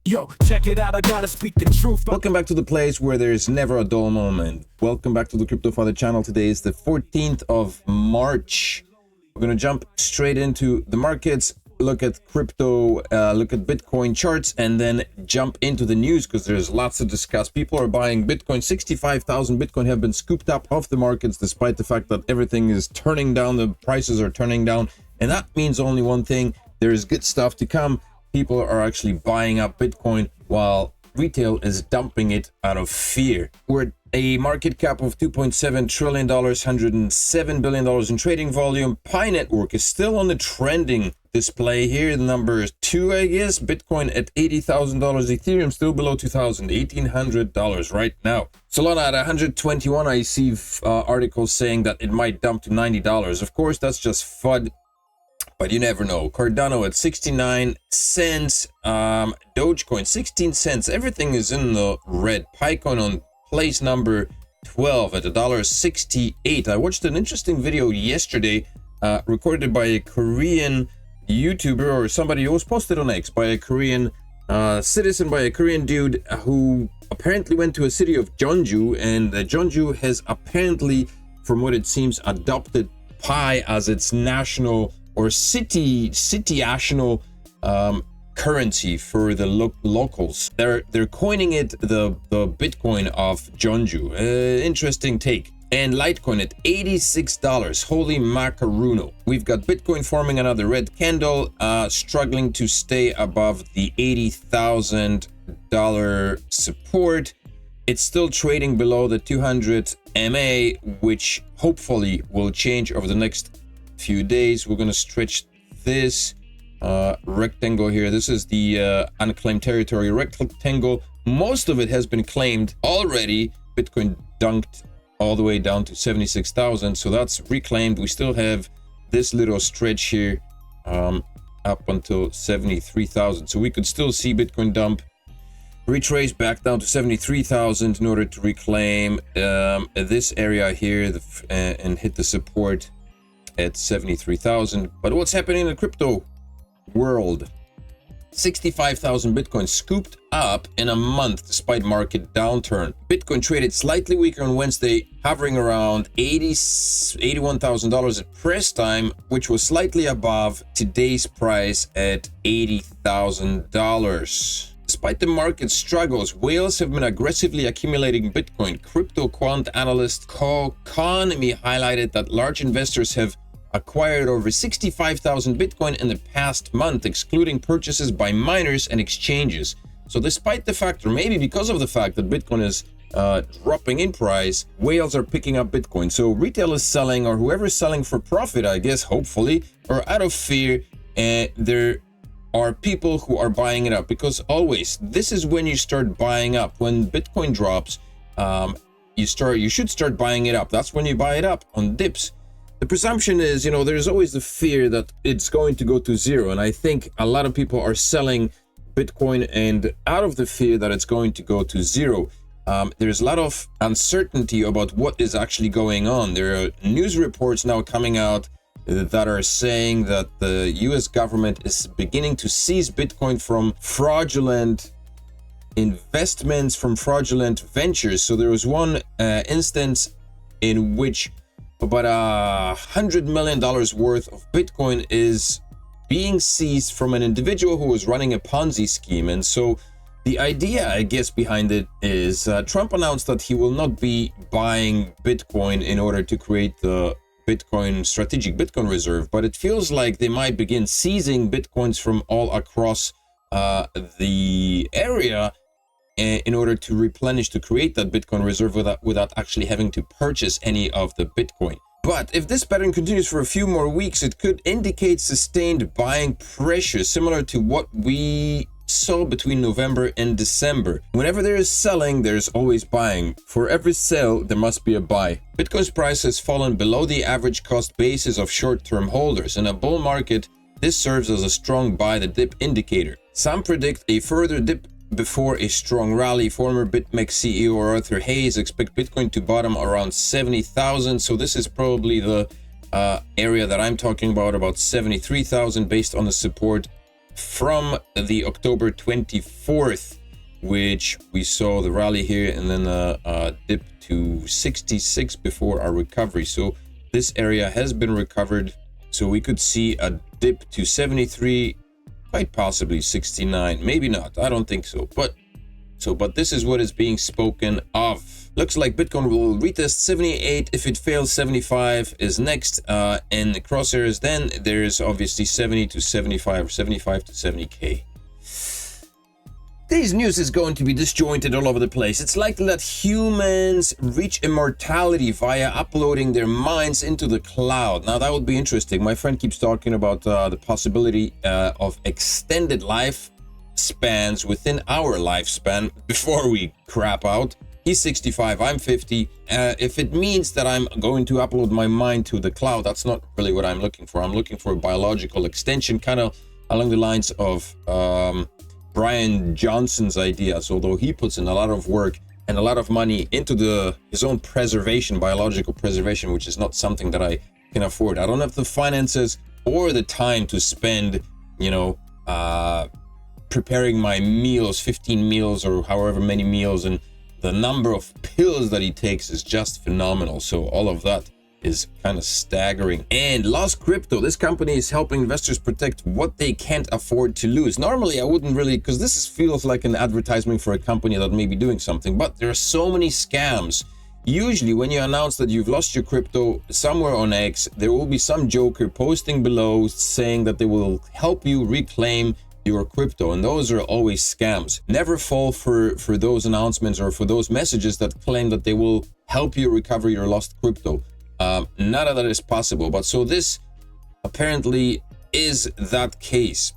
Yo, check it out, I gotta speak the truth. Welcome back to the place where there's never a dull moment. Welcome back to the CryptoFather channel. Today is the 14th of March. We're gonna jump straight into the markets, look at crypto, look at Bitcoin charts, and then jump into the news because there's lots to discuss. People are buying Bitcoin. 65,000 Bitcoin have been scooped up off the markets despite the fact that everything is turning down, the prices are turning down. And that means only one thing: there is good stuff to come. People are actually buying up Bitcoin while retail is dumping it out of fear. We're at a market cap of $2.7 trillion, $107 billion in trading volume. Pi Network is still on the trending display here. The number is 2, I guess. Bitcoin at $80,000. Ethereum still below $2,000, $1,800 right now. Solana at 121. I see articles saying that it might dump to $90. Of course, that's just FUD, but you never know. Cardano at 69 cents. Dogecoin 16 cents. Everything is in the red. Picoin on place number 12 at $1.68. I watched an interesting video yesterday recorded by a Korean YouTuber, or somebody who was posted on X by a Korean citizen, by a Korean dude who apparently went to a city of Jeonju, and Jeonju has apparently, from what it seems, adopted Pi as its national or city-national currency for the locals. They're coining it the Bitcoin of Jeonju. Interesting take. And Litecoin at $86. Holy macaruno. We've got Bitcoin forming another red candle, struggling to stay above the $80,000 support. It's still trading below the 200 MA, which hopefully will change over the next few days. We're going to stretch this rectangle here. This is the unclaimed territory rectangle. Most of it has been claimed already. Bitcoin dunked all the way down to 76,000, so that's reclaimed. We still have this little stretch here up until 73,000, so we could still see Bitcoin dump, retrace back down to 73,000 in order to reclaim this area here and hit the support at 73,000. But what's happening in the crypto world? 65,000 Bitcoin scooped up in a month despite market downturn. Bitcoin traded slightly weaker on Wednesday, hovering around $81,000 at press time, which was slightly above today's price at $80,000. Despite the market struggles, whales have been aggressively accumulating Bitcoin. Crypto quant analyst Economy highlighted that large investors have acquired over 65,000 Bitcoin in the past month, excluding purchases by miners and exchanges. So despite the fact, or maybe because of the fact that Bitcoin is dropping in price, whales are picking up Bitcoin. So retail is selling, or whoever's selling for profit, I guess, hopefully, or out of fear, there are people who are buying it up, because always, this is when you start buying up. When Bitcoin drops, you should start buying it up. That's when you buy it up on dips. The presumption is, there's always the fear that it's going to go to zero. And I think a lot of people are selling Bitcoin and out of the fear that it's going to go to zero. There's a lot of uncertainty about what is actually going on. There are news reports now coming out that are saying that the US government is beginning to seize Bitcoin from fraudulent investments, from fraudulent ventures. So there was one instance in which about $100 million worth of Bitcoin is being seized from an individual who was running a Ponzi scheme. And so the idea, I guess, behind it is Trump announced that he will not be buying Bitcoin in order to create the strategic Bitcoin reserve, but it feels like they might begin seizing Bitcoins from all across the area in order to replenish, to create that Bitcoin reserve without actually having to purchase any of the Bitcoin. But if this pattern continues for a few more weeks, it could indicate sustained buying pressure, similar to what we saw between November and December. Whenever there is selling, there's always buying. For every sell, there must be a buy. Bitcoin's price has fallen below the average cost basis of short-term holders. In a bull market, this serves as a strong buy the dip indicator. Some predict a further dip before a strong rally. Former BitMart CEO Arthur Hayes expects Bitcoin to bottom around 70,000. So this is probably the area that I'm talking about 73,000, based on the support from the October 24th, which we saw the rally here and then a dip to 66 before our recovery. So this area has been recovered. So we could see a dip to 73, quite possibly 69, maybe not. I don't think so. But this is what is being spoken of. Looks like Bitcoin will retest 78. If it fails, 75 is next. And the crosshairs, then there's obviously 70 to 75 or 75 to 70K. Today's news is going to be disjointed all over the place. It's likely that humans reach immortality via uploading their minds into the cloud. Now, that would be interesting. My friend keeps talking about the possibility of extended life spans within our lifespan before we crap out. He's 65, I'm 50. If it means that I'm going to upload my mind to the cloud, that's not really what I'm looking for. I'm looking for a biological extension, kind of along the lines of Brian Johnson's ideas, although he puts in a lot of work and a lot of money into his own preservation, biological preservation, which is not something that I can afford. I don't have the finances or the time to spend, preparing my meals, 15 meals or however many meals, and the number of pills that he takes is just phenomenal. So all of that is kind of staggering. And Lost Crypto, this company is helping investors protect what they can't afford to lose. Normally I wouldn't really, because this feels like an advertisement for a company that may be doing something, but there are so many scams. Usually when you announce that you've lost your crypto somewhere on X, there will be some joker posting below saying that they will help you reclaim your crypto, and those are always scams. Never fall for those announcements or for those messages that claim that they will help you recover your lost crypto. None of that is possible, but so this apparently is that case.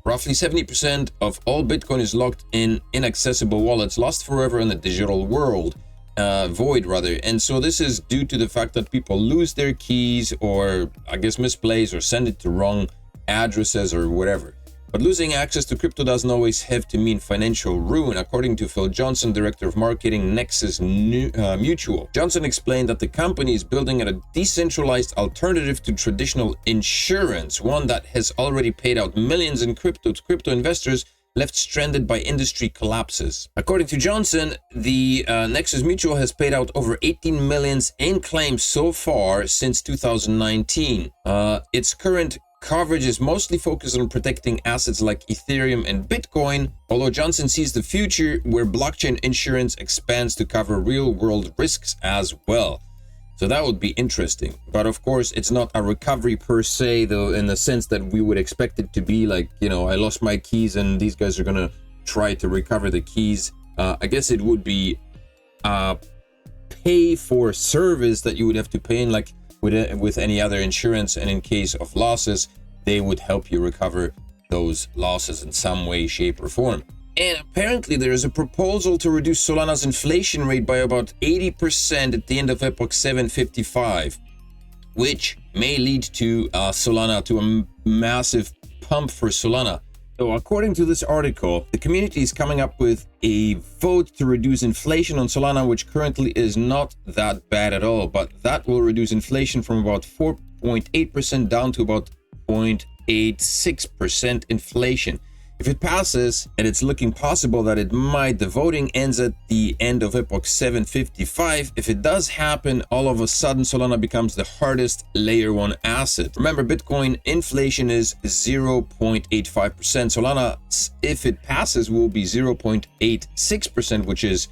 Roughly 70% of all Bitcoin is locked in inaccessible wallets, lost forever in the digital world, void rather. And so this is due to the fact that people lose their keys, or I guess misplace or send it to wrong addresses or whatever. But losing access to crypto doesn't always have to mean financial ruin, according to Phil Johnson, director of marketing Nexus Mutual. Johnson explained that the company is building a decentralized alternative to traditional insurance, one that has already paid out millions in crypto to crypto investors left stranded by industry collapses. According to Johnson, the Nexus Mutual has paid out over 18 million in claims so far since 2019. Its current coverage is mostly focused on protecting assets like Ethereum and Bitcoin, although Johnson sees the future where blockchain insurance expands to cover real-world risks as well. So that would be interesting. But of course, it's not a recovery per se, though, in the sense that we would expect it to be like, I lost my keys and these guys are going to try to recover the keys. I guess it would be pay for service that you would have to pay in, like with any other insurance, and in case of losses they would help you recover those losses in some way, shape or form. And apparently there is a proposal to reduce Solana's inflation rate by about 80% at the end of epoch 755, which may lead to Solana, to a massive pump for Solana. So according to this article, the community is coming up with a vote to reduce inflation on Solana, which currently is not that bad at all, but that will reduce inflation from about 4.8% down to about 0.86% inflation. If it passes, and it's looking possible that it might, the voting ends at the end of epoch 755. If it does happen, all of a sudden Solana becomes the hardest layer 1 asset. Remember, Bitcoin inflation is 0.85%. Solana, if it passes, will be 0.86%, which is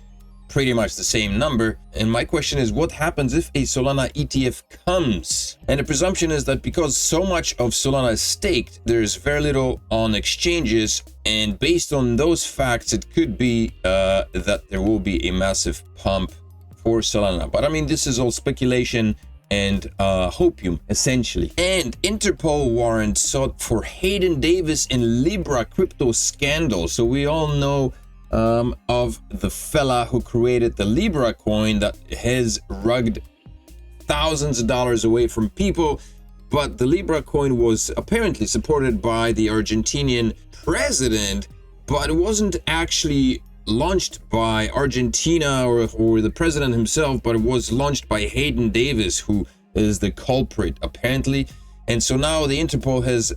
pretty much the same number. And my question is, what happens if a Solana ETF comes? And the presumption is that because so much of Solana is staked, there's very little on exchanges, and based on those facts, it could be that there will be a massive pump for Solana. But I mean, this is all speculation and hopium, essentially. And Interpol warrant sought for Hayden Davis in Libra crypto scandal. So we all know of the fella who created the Libra coin that has rugged thousands of dollars away from people. But the Libra coin was apparently supported by the Argentinian president, but it wasn't actually launched by Argentina or the president himself, but it was launched by Hayden Davis, who is the culprit apparently. And so now the Interpol has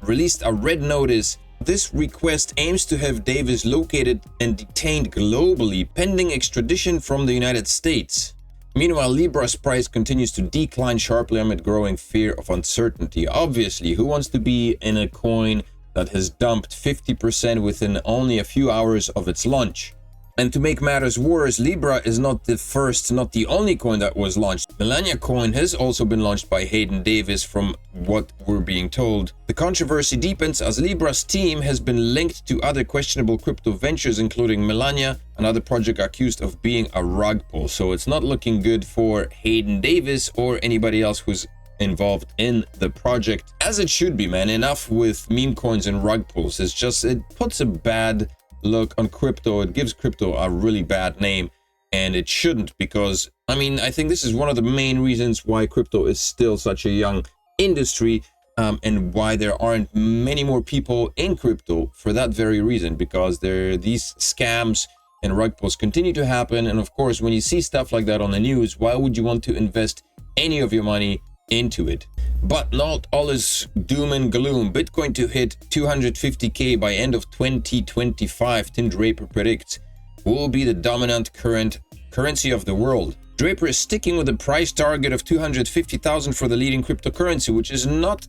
released a red notice. This request aims to have Davis located and detained globally pending extradition from the United States. Meanwhile, Libra's price continues to decline sharply amid growing fear of uncertainty. Obviously, who wants to be in a coin that has dumped 50% within only a few hours of its launch? And to make matters worse, Libra is not the first, not the only coin that was launched. Meowcoin has also been launched by Hayden Davis, from what we're being told. The controversy deepens as Libra's team has been linked to other questionable crypto ventures, including Melania, another project accused of being a rug pull. So it's not looking good for Hayden Davis or anybody else who's involved in the project. As it should be, man. Enough with meme coins and rug pulls. It's just, it puts a bad look on crypto. It gives crypto a really bad name, and it shouldn't, because I mean, I think this is one of the main reasons why crypto is still such a young industry, and why there aren't many more people in crypto, for that very reason, because these scams and rug pulls continue to happen. And of course, when you see stuff like that on the news, why would you want to invest any of your money into it? But not all is doom and gloom. Bitcoin to hit 250k by end of 2025, Tim Draper predicts, will be the dominant current currency of the world. Draper is sticking with the price target of 250,000 for the leading cryptocurrency, which is not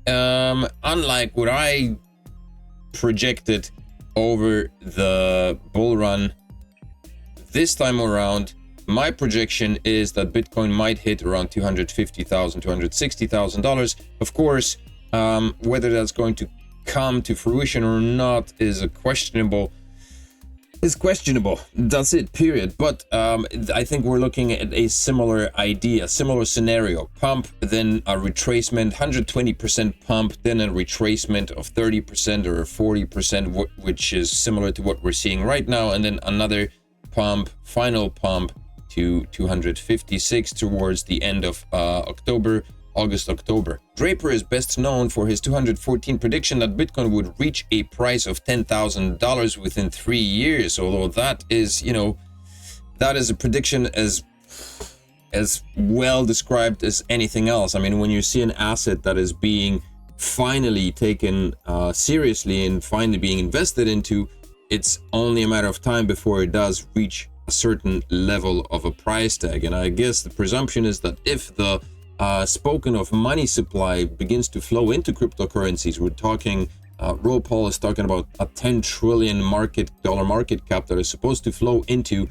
unlike what I projected over the bull run. This time around, my projection is that Bitcoin might hit around $250,000, $260,000. Of course, whether that's going to come to fruition or not is questionable. That's it, period. But I think we're looking at a similar idea, similar scenario. Pump, then a retracement, 120% pump, then a retracement of 30% or 40%, which is similar to what we're seeing right now, and then another pump, final pump to 256 towards the end of October. Draper is best known for his 214 prediction that Bitcoin would reach a price of $10,000 within 3 years. Although that is, that is a prediction as well described as anything else. I mean, when you see an asset that is being finally taken seriously and finally being invested into, it's only a matter of time before it does reach a certain level of a price tag. And I guess the presumption is that if the spoken of money supply begins to flow into cryptocurrencies, we're talking, Ro Paul is talking about a 10 trillion dollar market cap that is supposed to flow into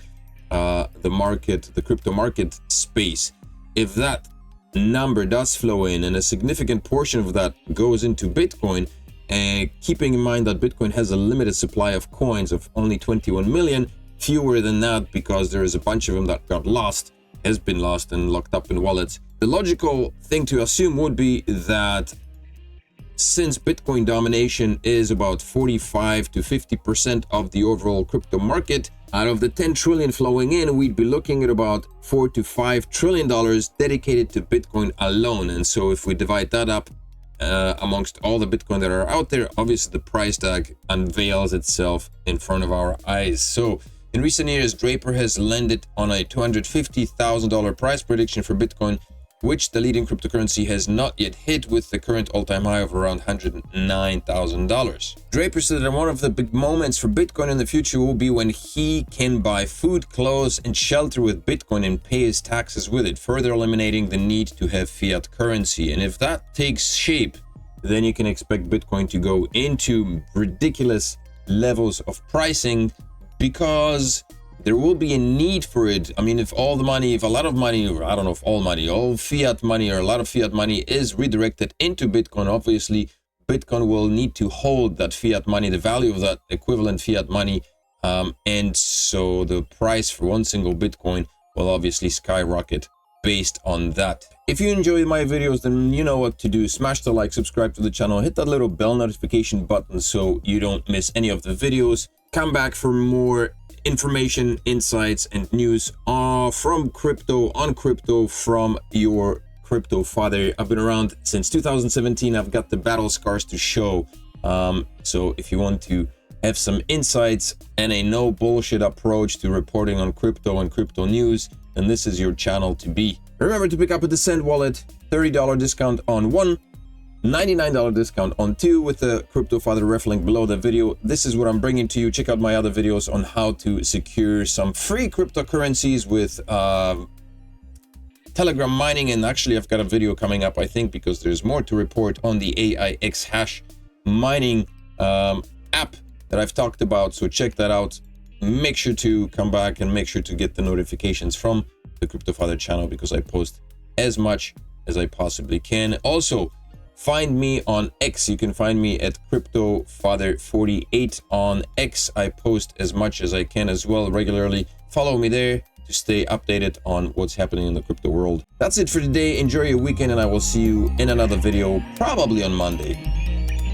the crypto market space. If that number does flow in and a significant portion of that goes into Bitcoin, and keeping in mind that Bitcoin has a limited supply of coins of only 21 million, fewer than that because there is a bunch of them that has been lost and locked up in wallets. The logical thing to assume would be that since Bitcoin domination is about 45 to 50% of the overall crypto market, out of the 10 trillion flowing in, we'd be looking at about $4 to $5 trillion dedicated to Bitcoin alone. And so if we divide that up amongst all the Bitcoin that are out there, obviously the price tag unveils itself in front of our eyes. So in recent years, Draper has landed on a $250,000 price prediction for Bitcoin, which the leading cryptocurrency has not yet hit, with the current all-time high of around $109,000. Draper said that one of the big moments for Bitcoin in the future will be when he can buy food, clothes, and shelter with Bitcoin and pay his taxes with it, further eliminating the need to have fiat currency. And if that takes shape, then you can expect Bitcoin to go into ridiculous levels of pricing, because there will be a need for it. I mean, if all fiat money or a lot of fiat money is redirected into Bitcoin, obviously Bitcoin will need to hold that fiat money, the value of that equivalent fiat money, and so the price for one single Bitcoin will obviously skyrocket based on that. If you enjoy my videos, then you know what to do. Smash the like, subscribe to the channel, hit that little bell notification button so you don't miss any of the videos. Come back for more information, insights, and news from crypto, from your crypto father. I've been around since 2017. I've got the battle scars to show. So if you want to have some insights and a no bullshit approach to reporting on crypto and crypto news, then this is your channel to be. Remember to pick up a Descent wallet, $30 discount on one, $99 discount on 2 with the CryptoFather ref link below the video. This is what I'm bringing to you. Check out my other videos on how to secure some free cryptocurrencies with Telegram mining. And actually, I've got a video coming up, I think, because there's more to report on the AIX hash mining app that I've talked about. So check that out. Make sure to come back and make sure to get the notifications from the CryptoFather channel, because I post as much as I possibly can. Also, find me on X. You can find me at CryptoFather48 on X. I post as much as I can as well regularly. Follow me there to stay updated on what's happening in the crypto world. That's it for today. Enjoy your weekend, and I will see you in another video, probably on Monday.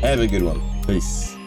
Have a good one. Peace.